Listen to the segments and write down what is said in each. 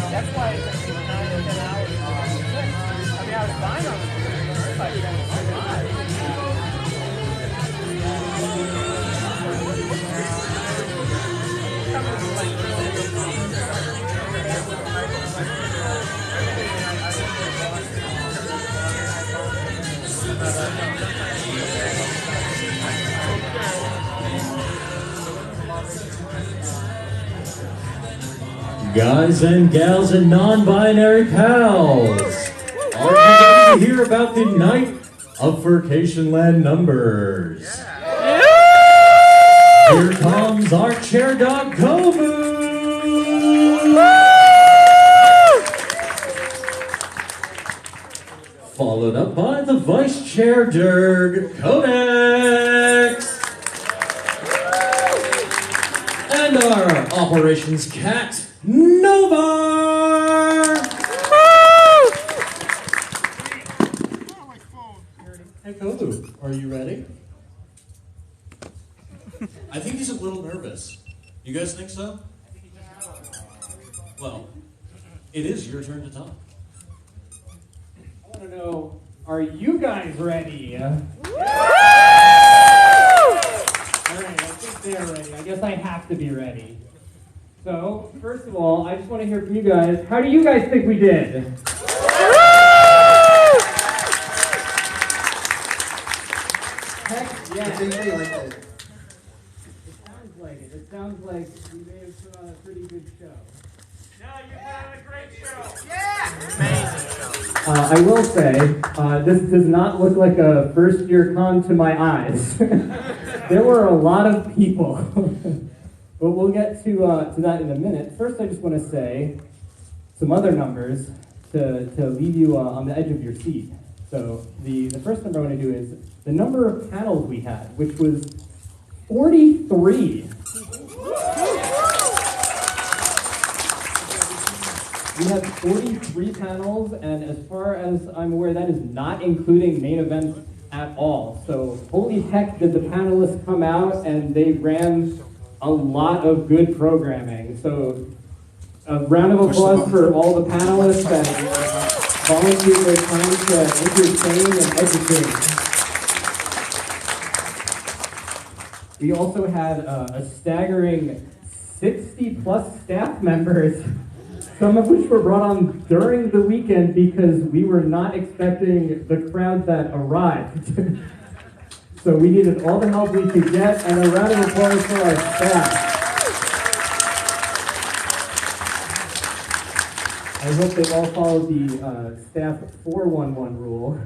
That's why it took me 9 or 10 hours to get fixed. I mean, I was fine on the computer. It's like, Guys and gals and non-binary pals, are you ready to hear about the night of furcationland numbers? Here comes our chair dog, Kobu! Followed up by the vice chair, Dirk, Codex! And our operations cat, Nova! Hey Kobu, are you ready? I think he's a little nervous. You guys think so? Well, it is your turn to talk. I want to know, are you guys ready? Alright, I think they're ready. I guess I have to be ready. So, first of all, I just want to hear from you guys. How do you guys think we did? Heck yeah. It sounds like it. It sounds like we may have put on a pretty good show. no, you put on a great show. I will say, this does not look like a first-year con to my eyes. There were a lot of people. But we'll get to that in a minute. First, I just want to say some other numbers to leave you on the edge of your seat. So the first number I want to do is the number of panels we had, which was 43. We had 43 panels, and as far as I'm aware, that is not including main events at all. So holy heck did the panelists come out, and they ran a lot of good programming. So a round of applause for all the panelists that volunteered their time to entertain and educate. We also had a staggering 60 plus staff members, some of which were brought on during the weekend because we were not expecting the crowd that arrived. So we needed all the help we could get, and a round of applause for our staff. I hope they all followed the staff 411 rule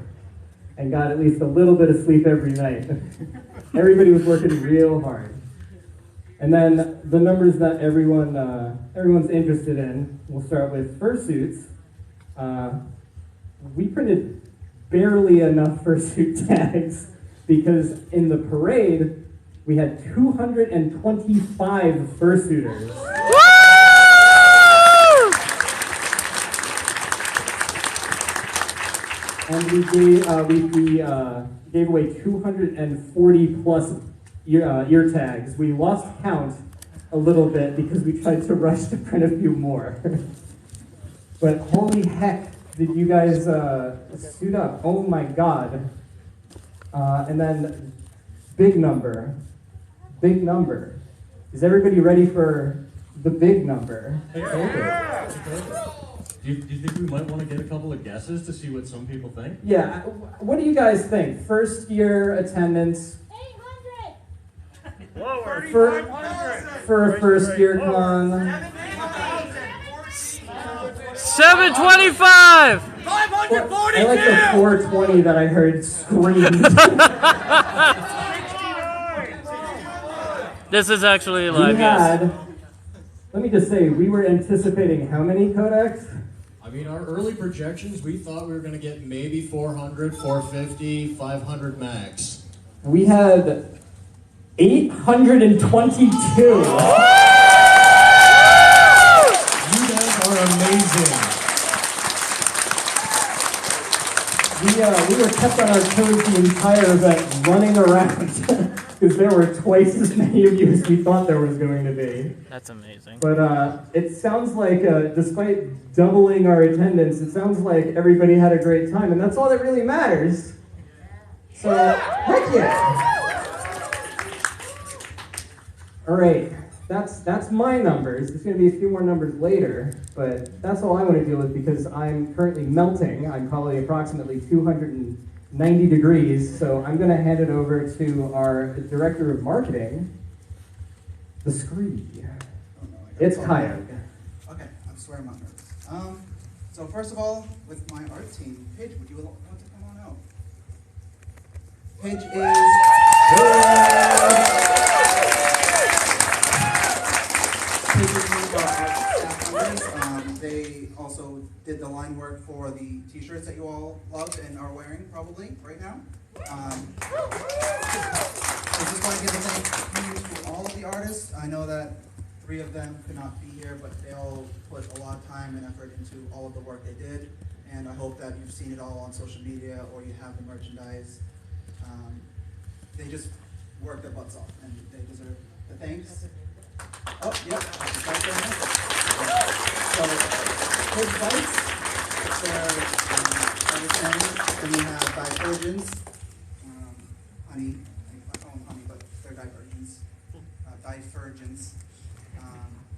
and got at least a little bit of sleep every night. Everybody was working real hard. And then the numbers that everyone's interested in, we'll start with fursuits. We printed barely enough fursuit tags because in the parade, we had 225 fursuiters. And we gave away 240 plus ear tags. We lost count a little bit because we tried to rush to print a few more. But holy heck, did you guys suit up? Oh my God. And then big number. Big number. Is everybody ready for the big number? Yeah. Do you think we might want to get a couple of guesses to see what some people think? Yeah. What do you guys think? First year attendance? 800. Lower. For a first year con? 725. 542. I like the 420 that I heard screamed. This is actually a live guess. Let me just say, we were anticipating how many codecs? I mean, our early projections, we thought we were going to get maybe 400, 450, 500 max. We had 822. You guys are amazing. We were kept on our toes the entire event, running around. because there were twice as many of you as we thought there was going to be. That's amazing. But it sounds like, despite doubling our attendance, it sounds like everybody had a great time, and that's all that really matters. So, heck yeah! All right, that's my numbers. There's going to be a few more numbers later, but that's all I want to deal with because I'm currently melting. I'm probably approximately 290 degrees, so I'm going to hand it over to our director of marketing, the Scree. Oh, no, It's Kayog. Okay, I'm swearing I'm nervous. So first of all, with my art team, Paige, would you want to come on out? Paige is one of our art staff members. They also did the line work for the t-shirts that you all love and are wearing probably right now. I just want to give a thank you to all of the artists. I know that 3 of them could not be here, but they all put a lot of time and effort into all of the work they did. And I hope that you've seen it all on social media or you have the merchandise. They just worked their butts off and they deserve the thanks. Oh, yep. So, Kids Bites, then we have divergence. Honey, I call them honey, but they're divergence. Divergence.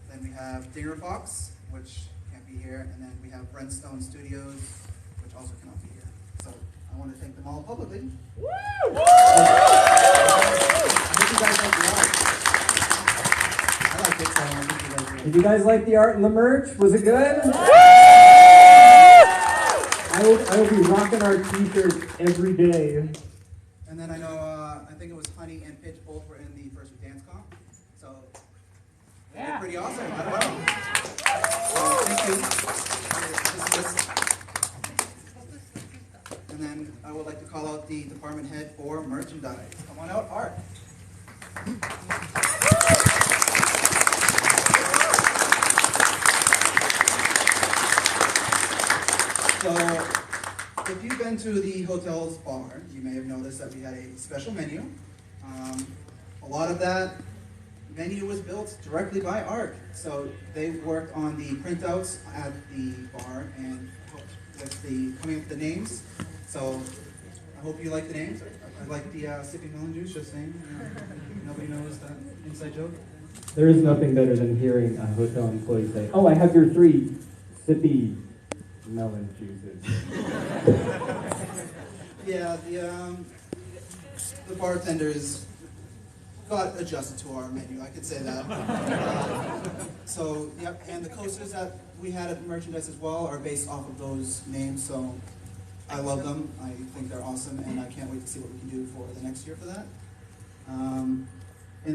Then we have Dinger Fox, which can't be here, and then we have Brentstone Studios, which also cannot be here. So I want to thank them all publicly. Woo! I hope you guys like the art. I like it, so I think you guys will. Did you guys like the art and the merch? Was it good? I will be rocking our t-shirts every day. And then I know, I think it was Honey and Pitch both were in the First Week Dance Comp. So, they're pretty awesome. I don't know. Thank you. And then I would like to call out the department head for merchandise. Come on out, Art. So, if you've been to the hotel's bar, you may have noticed that we had a special menu. A lot of that menu was built directly by Art. So they worked on the printouts at the bar and with the coming up with the names. So I hope you like the names. I like the sipping melon juice, just saying. Nobody knows that inside joke. There is nothing better than hearing a hotel employee say, "Oh, I have your 3 sippy melon juices." Yeah, the bartenders got adjusted to our menu, I could say that. So, yep, and the coasters that we had at the merchandise as well are based off of those names, so I love them. I think they're awesome, and I can't wait to see what we can do for the next year for that. And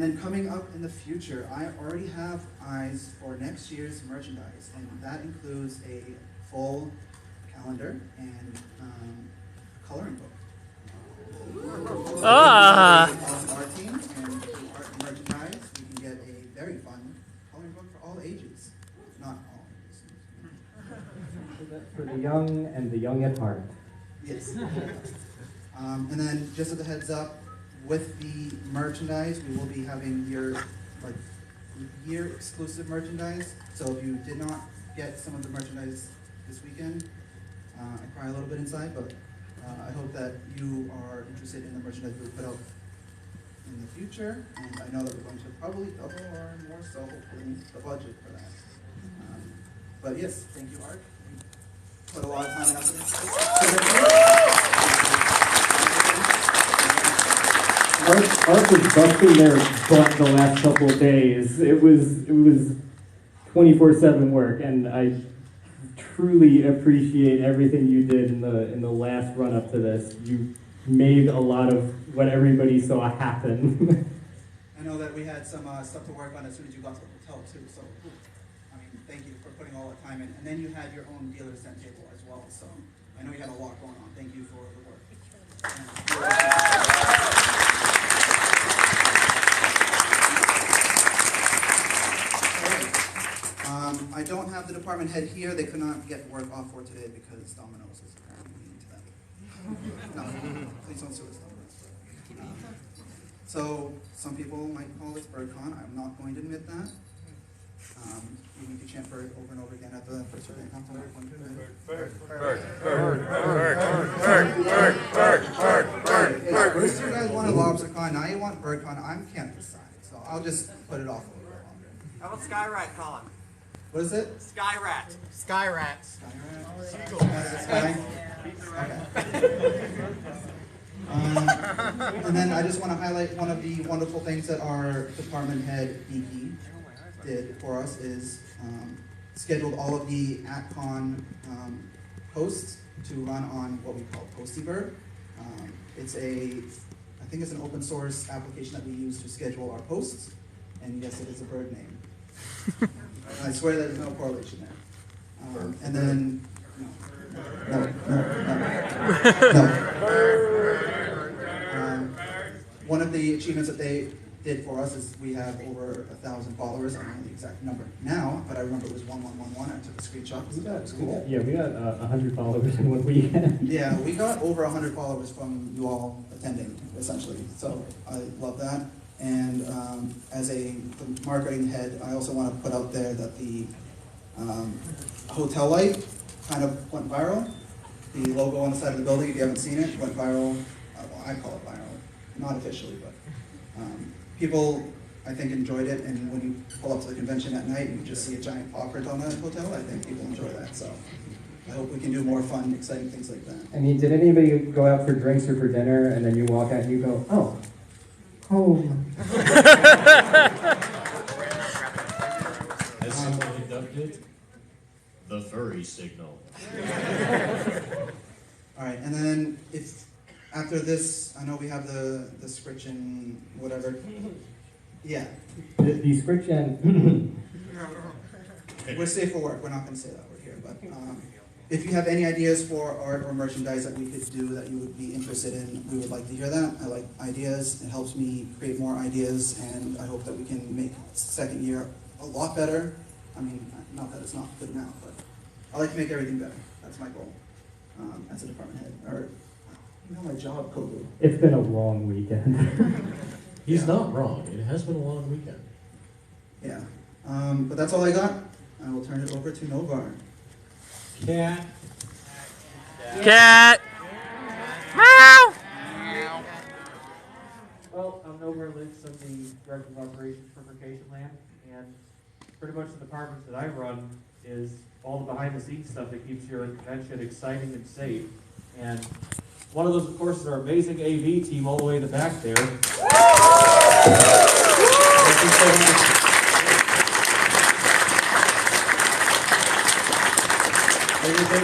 then coming up in the future, I already have eyes for next year's merchandise, and that includes a full calendar and coloring book. On our team and art and merchandise, we can get a very fun coloring book for all ages. Not all ages. For the young and the young at heart. Yes. And then just as a heads up, with the merchandise, we will be having year exclusive merchandise. So if you did not get some of the merchandise this weekend, I cry a little bit inside, but I hope that you are interested in the merchandise we put out in the future, and I know that we're going to probably double or more so, hopefully, the budget for that. But yes, thank you, Art. You put a lot of time and effort into Art was busting their butt the last couple of days. It was 24/7 work, and I truly appreciate everything you did in the last run up to this. You made a lot of what everybody saw happen. I know that we had some stuff to work on as soon as you got to the hotel too, so I mean, thank you for putting all the time in. And then you had your own dealer sent table as well, so I know you had a lot going on. Thank you for the work. I don't have the department head here. They could not get work off for today because Domino's is apparently meeting to them. No, please don't sue us, Domino's. So some people might call this BirdCon. I'm not going to admit that. You need to chant bird over and over again at the first bird. First you guys wanted LobsterCon, now you want BirdCon. I can't decide, so I'll just put it off a little bit longer. How about Sky Rat, Colin? What is it? Sky Rat. Sky Rat. Sky? Okay. And then I just want to highlight one of the wonderful things that our department head, Beaky, did for us is scheduled all of the AtCon posts to run on what we call Postybird. It's I think it's an open source application that we use to schedule our posts, and yes, it is a bird name. I swear there's no correlation there. And then, no. One of the achievements that they did for us is we have over 1,000 followers. I don't know the exact number now, but I remember it was 1111. I took a screenshot. We got 100 followers in 1 weekend. Yeah, we got over 100 followers from you all attending, essentially. So I love that. And as the marketing head, I also want to put out there that the hotel light kind of went viral. The logo on the side of the building, if you haven't seen it, went viral. Well, I call it viral, not officially, but people, I think, enjoyed it. And when you pull up to the convention at night and you just see a giant paw print on the hotel, I think people enjoy that. So I hope we can do more fun, exciting things like that. I mean, did anybody go out for drinks or for dinner and then you walk out and you go, oh, home? As someone inducted, the furry signal. All right, and then if after this, I know we have the description, whatever. Yeah. The description. We're safe for work. We're not going to say that word here, but if you have any ideas for art or merchandise that we could do that you would be interested in, we would like to hear that. I like ideas. It helps me create more ideas, and I hope that we can make second year a lot better. I mean, not that it's not good now, but I like to make everything better. That's my goal as a department head. Or, you know my job, Kogu. It's been a long weekend. He's not wrong. It has been a long weekend. Yeah. But that's all I got. I will turn it over to Novar. Cat. Cat. Meow. Well, I'm Novar Lynch. I'm the Director of Operations for furcationland, and pretty much the departments that I run is all the behind-the-scenes stuff that keeps your convention exciting and safe. And one of those, of course, is our amazing AV team all the way in the back there. Thank you so much.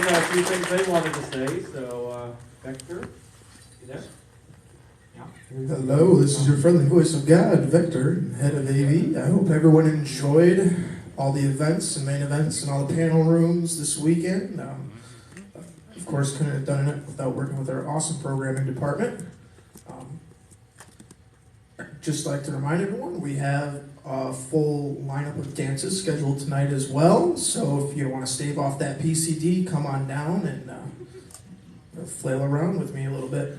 A few things they wanted to say, so Vector, you there? Hello, this is your friendly voice of God, Vector, head of AV. I hope everyone enjoyed all the events and main events and all the panel rooms this weekend. Of course, couldn't have done it without working with our awesome programming department. I'd just like to remind everyone, we have a full lineup of dances scheduled tonight as well. So if you want to stave off that PCD, come on down and flail around with me a little bit.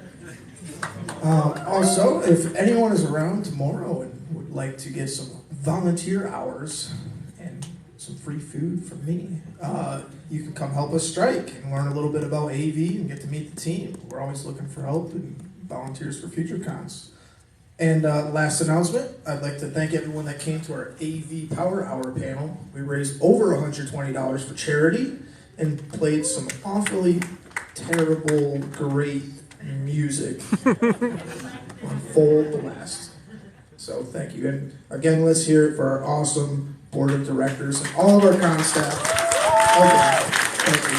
Also, if anyone is around tomorrow and would like to get some volunteer hours and some free food from me, you can come help us strike and learn a little bit about AV and get to meet the team. We're always looking for help and volunteers for future cons. And last announcement, I'd like to thank everyone that came to our AV Power Hour panel. We raised over $120 for charity and played some awfully terrible, great music on full blast. So thank you. And again, let's hear it for our awesome board of directors and all of our con staff. Okay. Thank you.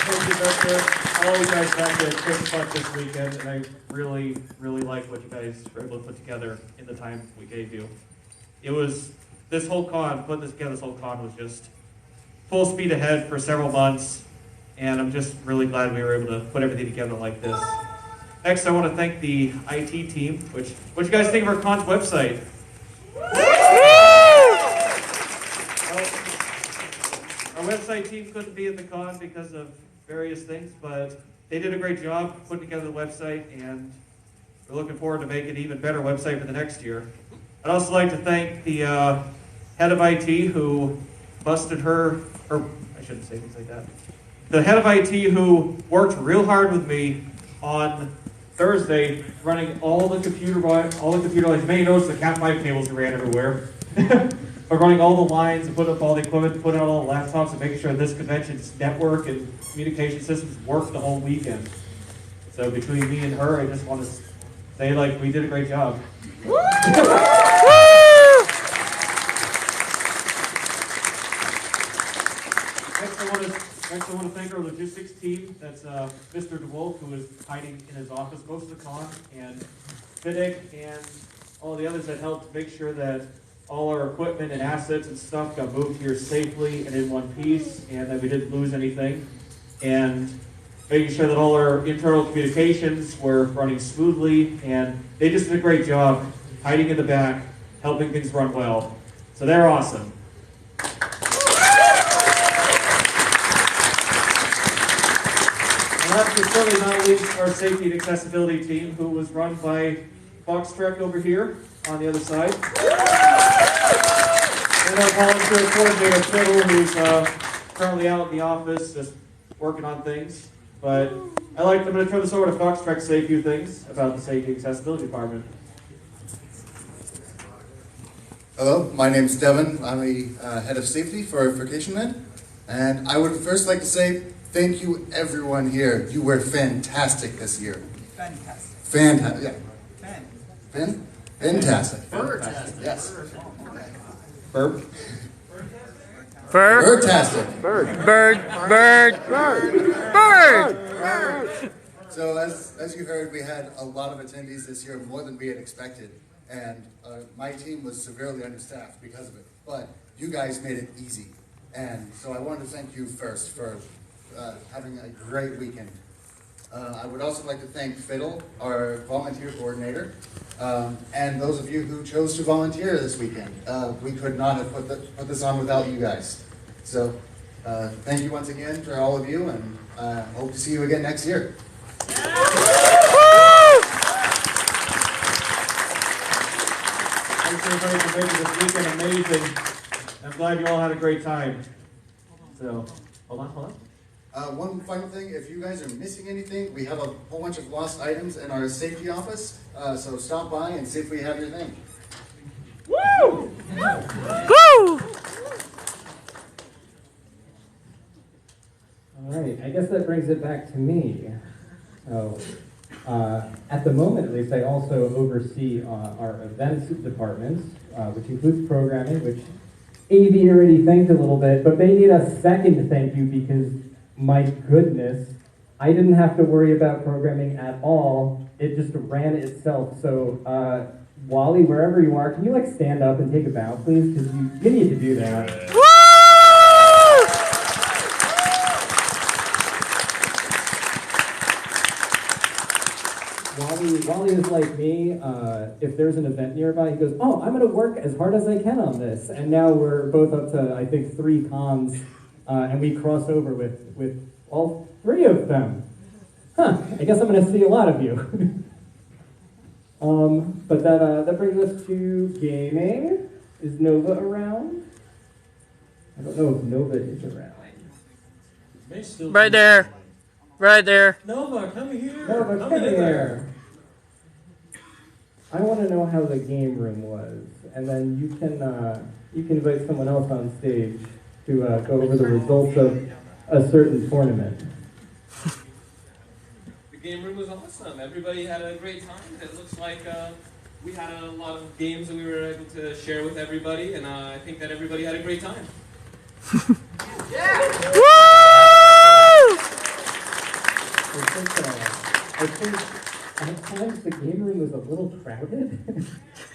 Thank you, Vector. All you guys had a quick fun this weekend, and I really, really like what you guys were able to put together in the time we gave you. It was, this whole con, putting this together, this whole con was just full speed ahead for several months, and I'm just really glad we were able to put everything together like this. Next, I want to thank the IT team, what you guys think of our con's website? Our website team couldn't be at the con because of various things, but they did a great job putting together the website, and we're looking forward to making an even better website for the next year. I'd also like to thank the head of IT who busted her, or I shouldn't say things like that. The head of IT who worked real hard with me on Thursday, running all the computer lines. You may notice the Cat5 cables ran everywhere. But running all the lines and putting up all the equipment, putting out all the laptops, and making sure this convention's network and communication systems worked the whole weekend. So between me and her, I just want to say, like, we did a great job. Next, I want to thank our logistics team. That's Mr. DeWolf, who is hiding in his office most of the con, and Fiddick, and all the others that helped make sure that all our equipment and assets and stuff got moved here safely and in one piece, and that we didn't lose anything. And making sure that all our internal communications were running smoothly, and they just did a great job hiding in the back, helping things run well. So they're awesome. And last but certainly not least, our safety and accessibility team, who was run by Fox Trek over here on the other side. And our volunteer coordinator, Fiddle, who's currently out in the office just working on things. But I'm going to turn this over to Fox Trek to say a few things about the Safety and Accessibility Department. Hello, my name is Devin. I'm the head of safety for furcationland. And I would first like to say thank you everyone here. You were fantastic this year. Fantastic. Fantastic, yeah. Fan. Fantastic. Fantastic. Yes. Burp. Bird. Fantastic. Bird. So as you heard, we had a lot of attendees this year, more than we had expected. And my team was severely understaffed because of it. But you guys made it easy. And so I wanted to thank you first for having a great weekend. I would also like to thank Fiddle, our volunteer coordinator, and those of you who chose to volunteer this weekend. We could not have put this on without you guys. So thank you once again for all of you, and hope to see you again next year. Thanks everybody for making this weekend amazing. I'm glad you all had a great time. So, hold on. One final thing, if you guys are missing anything, we have a whole bunch of lost items in our safety office, so stop by and see if we have your thing. Woo! Woo! All right, I guess that brings it back to me. So, at the moment, at least, I also oversee our events department, which includes programming, which AV already thanked a little bit, but they need a second thank you because, my goodness, I didn't have to worry about programming at all. It just ran itself. So, Wally, wherever you are, can you stand up and take a bow, please? Because you need to do that. Wally is like me. If there's an event nearby, he goes, "Oh, I'm going to work as hard as I can on this." And now we're both up to, I think, 3 cons, and we cross over with all 3 of them. Huh? I guess I'm going to see a lot of you. But that brings us to gaming. Is Nova around? I don't know if Nova is around. Right there. Right there. Nova, come here. Nova, come here. I want to know how the game room was, and then you can invite someone else on stage to go over the results of a certain tournament. The game room was awesome. Everybody had a great time. It looks like we had a lot of games that we were able to share with everybody, and I think that everybody had a great time. Woo! I think at times the game room was a little crowded.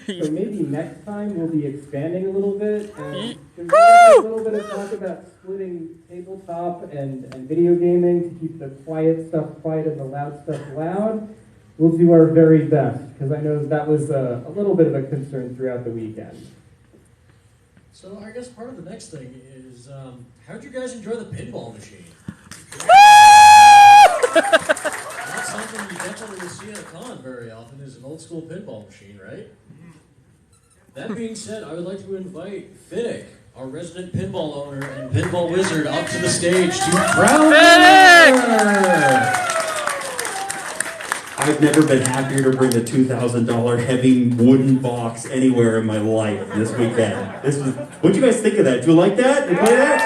So maybe next time we'll be expanding a little bit and there's a little bit of talk about splitting tabletop and video gaming to keep the quiet stuff quiet and the loud stuff loud. We'll do our very best because I know that was a little bit of a concern throughout the weekend. So I guess part of the next thing is, how'd you guys enjoy the pinball machine? That's something you definitely will see at a con very often is an old school pinball machine, right? That being said, I would like to invite Finnick, our resident pinball owner and pinball wizard, up to the stage to crown her. I've never been happier to bring a $2,000 heavy wooden box anywhere in my life this weekend. What'd you guys think of that? Do you like that? You play that?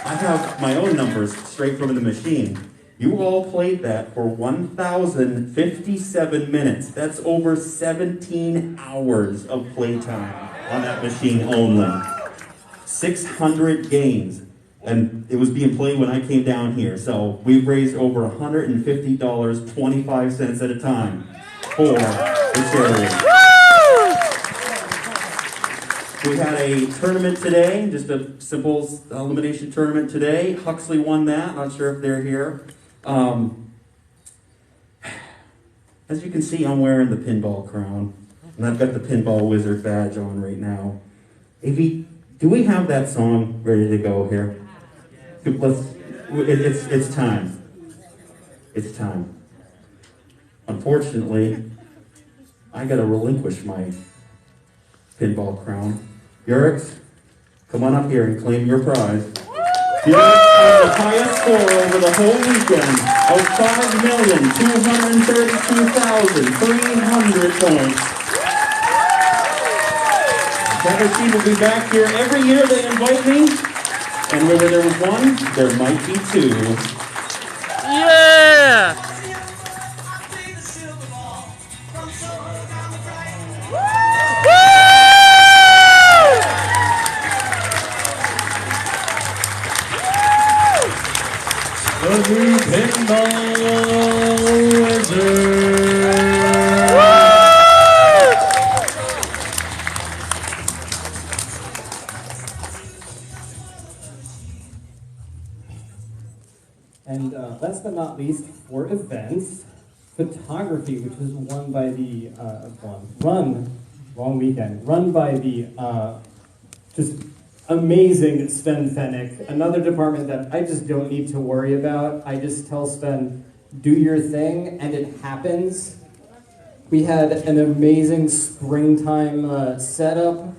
I have my own numbers straight from the machine. You all played that for 1,057 minutes. That's over 17 hours of playtime on that machine only. 600 games. And it was being played when I came down here. So we've raised over $150, 25 cents at a time for the charity. We had a tournament today, just a simple elimination tournament today. Huxley won that. Not sure if they're here. As you can see, I'm wearing the pinball crown. And I've got the pinball wizard badge on right now. Avy, do we have that song ready to go here? It's time. It's time. Unfortunately, I gotta relinquish my pinball crown. Yurix, come on up here and claim your prize. Yurix has the highest score over the whole weekend of 5,232,300 points. Better team will be back here every year they invite me. And where there was one, there might be two. Yeah! The new pinball wizard. And last but not least, for events, photography, which was won by the, run by the just amazing Sven Fennick, another department that I just don't need to worry about. I just tell Sven, do your thing, and it happens. We had an amazing springtime setup,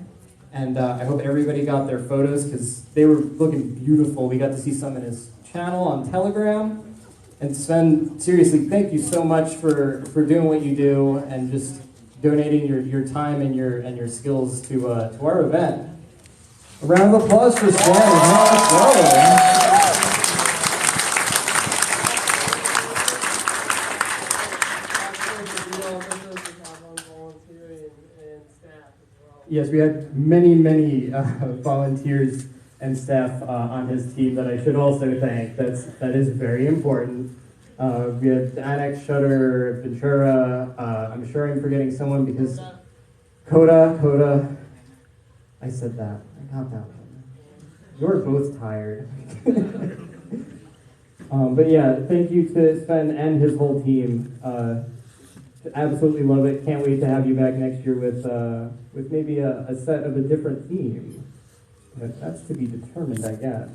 and I hope everybody got their photos because they were looking beautiful. We got to see some in his channel on Telegram. And Sven, seriously, thank you so much for doing what you do and just donating your time and your skills to our event. A round of applause for Sven. Yes, we had many volunteers and staff on his team that I should also thank. That is very important. We had Annex, Shutter, Ventura. I'm sure I'm forgetting someone because Coda. I said that. I got that one. You're both tired. But yeah, thank you to Sven and his whole team. Absolutely love it. Can't wait to have you back next year with maybe a set of a different theme. But that's to be determined, I guess.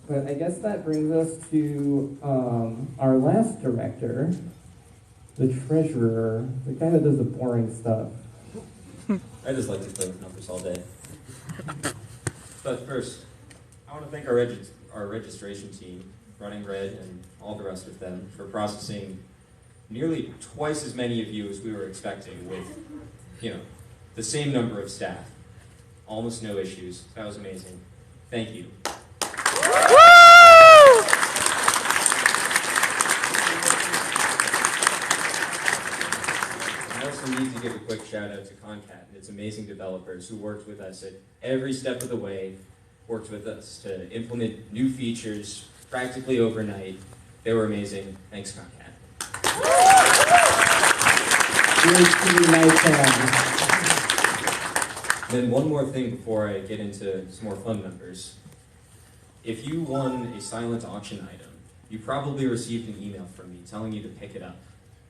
But I guess that brings us to our last director, the treasurer, the guy that does the boring stuff. I just like to play with numbers all day. But first, I want to thank our registration team, Running Red and all the rest of them, for processing nearly twice as many of you as we were expecting with, the same number of staff. Almost no issues. That was amazing. Thank you. I also need to give a quick shout out to Concat and its amazing developers who worked with us at every step of the way, worked with us to implement new features practically overnight. They were amazing. Thanks, Concat. Here's to the nice Then one more thing before I get into some more fun numbers. If you won a silent auction item, you probably received an email from me telling you to pick it up.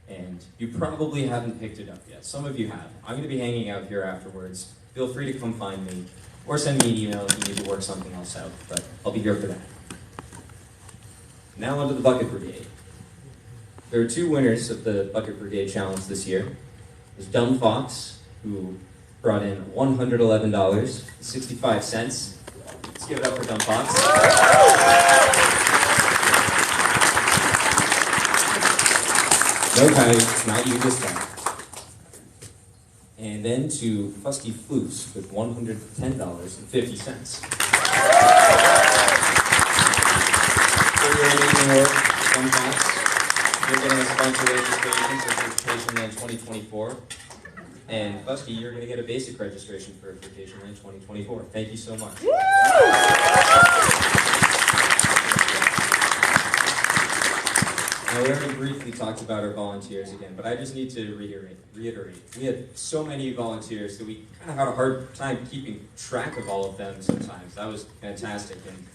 And you probably haven't picked it up yet. Some of you have. I'm going to be hanging out here afterwards. Feel free to come find me. or send me an email if you need to work something else out, but I'll be here for that. Now onto the Bucket Brigade. There are 2 winners of the Bucket Brigade Challenge this year. There's Dumb Fox, who brought in $111.65. Let's give it up for Dumb Fox. No, Kylie, it's not you this time. And then to Fusty Floofs with $110.50. For your amazing work, Dumb Fox, you're getting a sponsor registration for furcationland 2024. And Fusty, you're going to get a basic registration for furcationland 2024. Thank you so much. Now, we already briefly talked about our volunteers again, but I just need to reiterate. We had so many volunteers that we kind of had a hard time keeping track of all of them sometimes. That was fantastic. And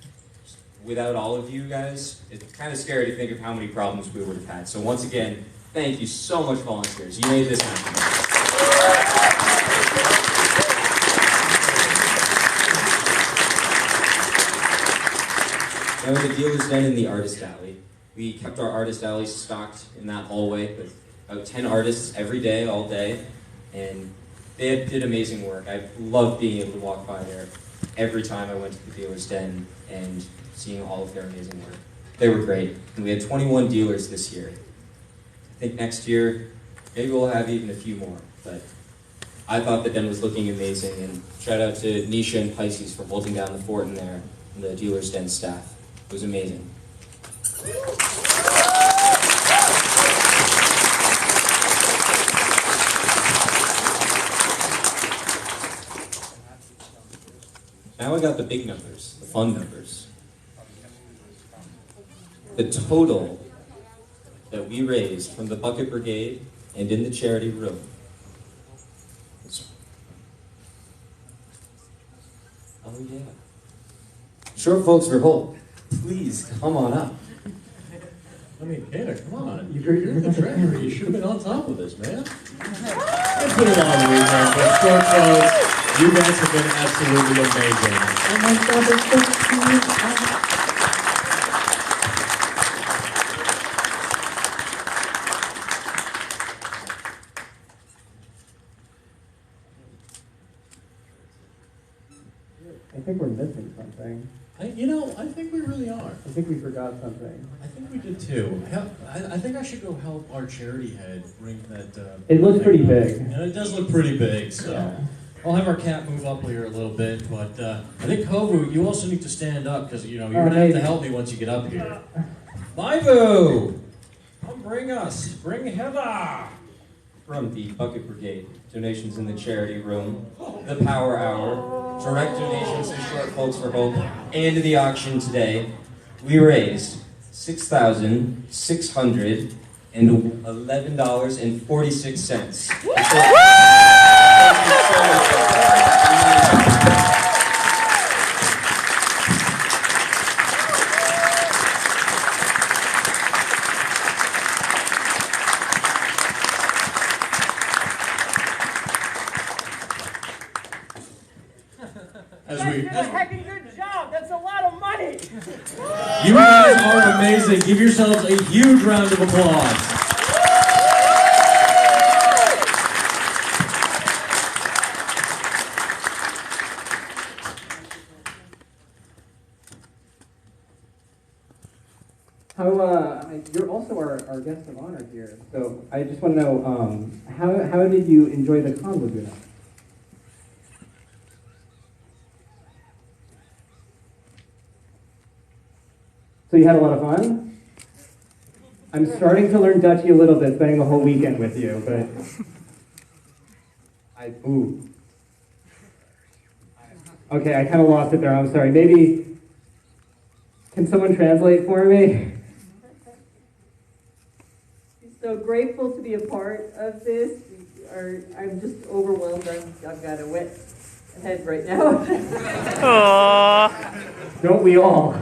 without all of you guys, it's kind of scary to think of how many problems we would have had. So once again, thank you so much, volunteers. You made this happen. Now, the dealer's den in the artist alley. We kept our artist alley stocked in that hallway with about 10 artists every day, all day, and they did amazing work. I loved being able to walk by there every time I went to the dealer's den and seeing all of their amazing work. They were great, and we had 21 dealers this year. I think next year, maybe we'll have even a few more, but I thought the den was looking amazing, and shout out to Nisha and Pisces for holding down the fort in there, and the dealer's den staff. It was amazing. Now I got the big numbers, the fun numbers. The total that we raised from the Bucket Brigade and in the charity room. Oh yeah. Short folks for hope, please come on up. I mean, Tanner, come on. You're the treasurer. You should have been on top of this, man. It's been a long weekend, but short folks, you guys have been absolutely amazing. Oh my God, it's so cute. I think we're missing something. I think we really are. I think we forgot something. I think we did too. I think I should go help our charity head bring that. It looks pretty big. And it does look pretty big, so. Yeah. I'll have our cat move up here a little bit, but I think Kovu, you also need to stand up because you're gonna have to help me once you get up here. Maivu, come bring Heather. From the Bucket Brigade, donations in the charity room, the Power Hour, direct donations to Short Folks for Hope, and the auction today, we raised $6,611.46. You guys are amazing. Give yourselves a huge round of applause. You're also our guest of honor here, so I just want to know, how did you enjoy the con Laguna? So you had a lot of fun? I'm starting to learn Dutchy a little bit, spending the whole weekend with you, but Okay, I kind of lost it there, I'm sorry. Maybe, can someone translate for me? So grateful to be a part of this. I'm just overwhelmed. I've got a wet head right now. Aww. Don't we all?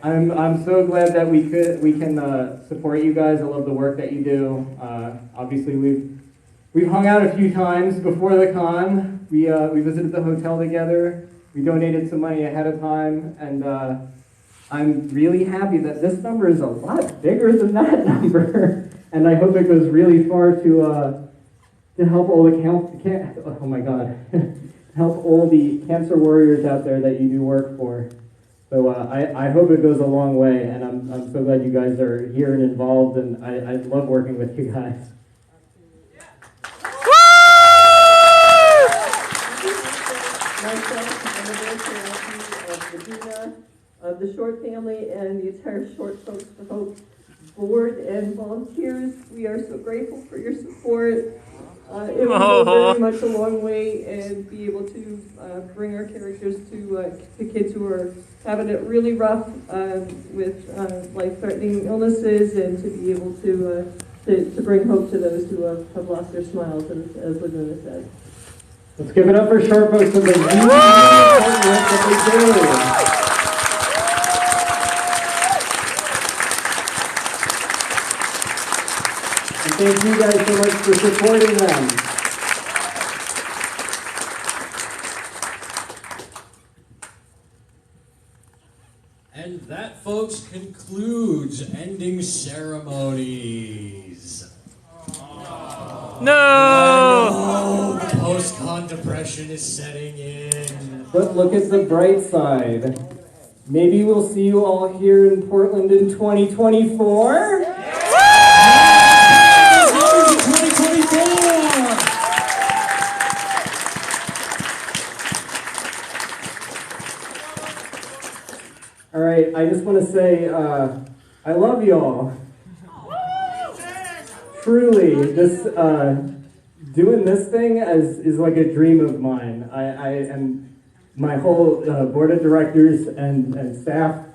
I'm so glad that we can support you guys. I love the work that you do. Obviously, we've we've hung out a few times before the con. We visited the hotel together. We donated some money ahead of time, and I'm really happy that this number is a lot bigger than that number. And I hope it goes really far to help all the help all the cancer warriors out there that you do work for. So I hope it goes a long way, and I'm so glad you guys are here and involved, and I love working with you guys. Of the Short family and the entire Short Folks for Hope board and volunteers, we are so grateful for your support. It will go very much a long way and be able to bring our characters to kids who are having it really rough with life-threatening illnesses, and to be able to bring hope to those who have lost their smiles, as Laguna said. Let's give it up for Short Folks for the really important work that they do. And thank you guys so much for supporting them. And that, folks, concludes ending ceremonies. No! Oh, post-con depression is setting in. But look at the bright side. Maybe we'll see you all here in Portland in 2024. All right, I just want to say I love y'all. Truly, this doing this thing is like a dream of mine. And my whole board of directors and staff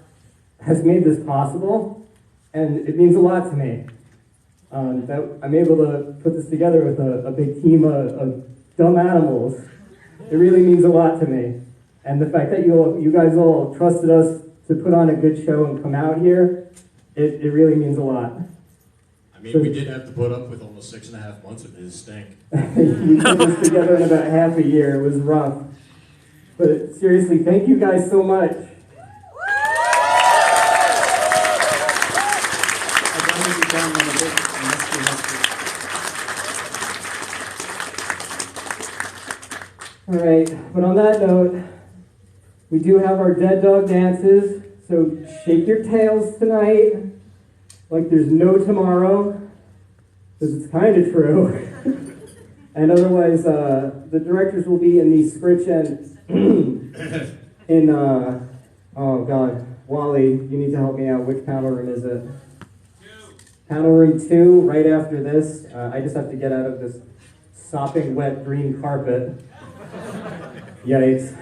has made this possible, and it means a lot to me. That I'm able to put this together with a big team of dumb animals. It really means a lot to me. And the fact that you guys all trusted us to put on a good show and come out here, it really means a lot. I mean, we did have to put up with almost 6.5 months of his stink. We put this together in about half a year. It was rough. But seriously, thank you guys so much. All right, but on that note, we do have our dead dog dances, so shake your tails tonight like there's no tomorrow, because it's kind of true. And otherwise, the directors will be in the Scritch and in, oh God, Wally, you need to help me out. Which panel room is it? 2. Panel room 2, right after this. I just have to get out of this sopping wet green carpet. Yikes.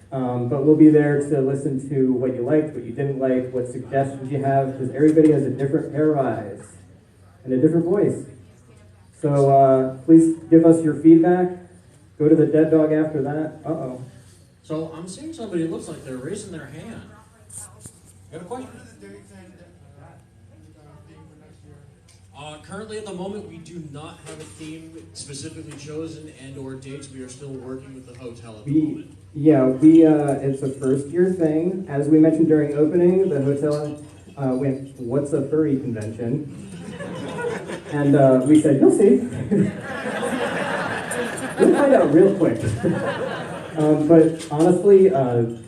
But we'll be there to listen to what you liked, what you didn't like, what suggestions you have, because everybody has a different pair of eyes and a different voice. So please give us your feedback. Go to the dead dog after that. Uh-oh. So I'm seeing somebody who looks like they're raising their hand. You have a question? Currently at the moment, we do not have a theme specifically chosen and/or dates. We are still working with the hotel at the moment. Yeah, it's a first-year thing. As we mentioned during opening, the hotel went, "What's a furry convention?" And we said, "You'll see." We'll find out real quick. But honestly,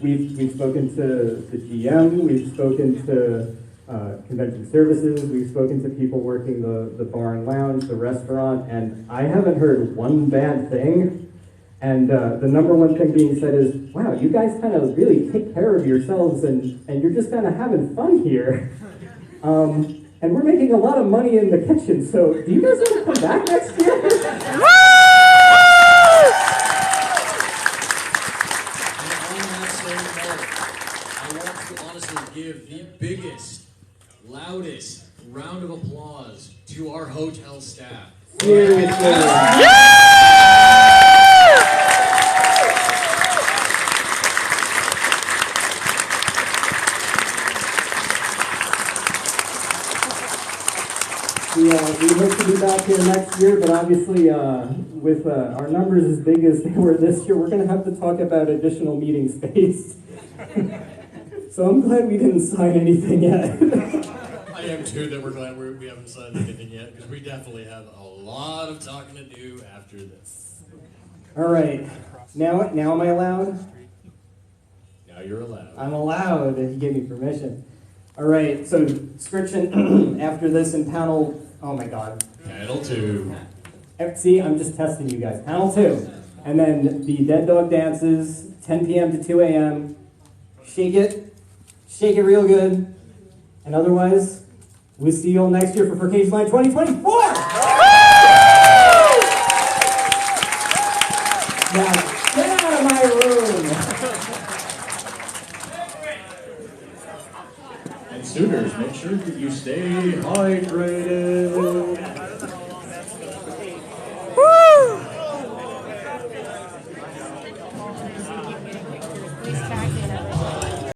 we've spoken to the GM, we've spoken to convention services, we've spoken to people working the bar and lounge, the restaurant, and I haven't heard one bad thing. And the number one thing being said is, wow, you guys kind of really take care of yourselves, and you're just kind of having fun here. And we're making a lot of money in the kitchen, so do you guys want to come back next year? And on that same note, I want to honestly give the biggest, loudest round of applause to our hotel staff. Seriously. We hope to be back here next year, but obviously with our numbers as big as they were this year, we're going to have to talk about additional meeting space. So I'm glad we didn't sign anything yet. I am too, that we're glad we haven't signed anything yet, because we definitely have a lot of talking to do after this. All right. Now am I allowed? Now you're allowed. I'm allowed, if you give me permission. All right, so description after this in panel, oh my God. Panel 2. See, I'm just testing you guys. Panel 2. And then the Dead Dog Dances, 10 p.m. to 2 a.m. Shake it real good. And otherwise, we'll see you all next year for furcationland 2024! Now, get out of my room! And Sooners, make sure that you stay hydrated.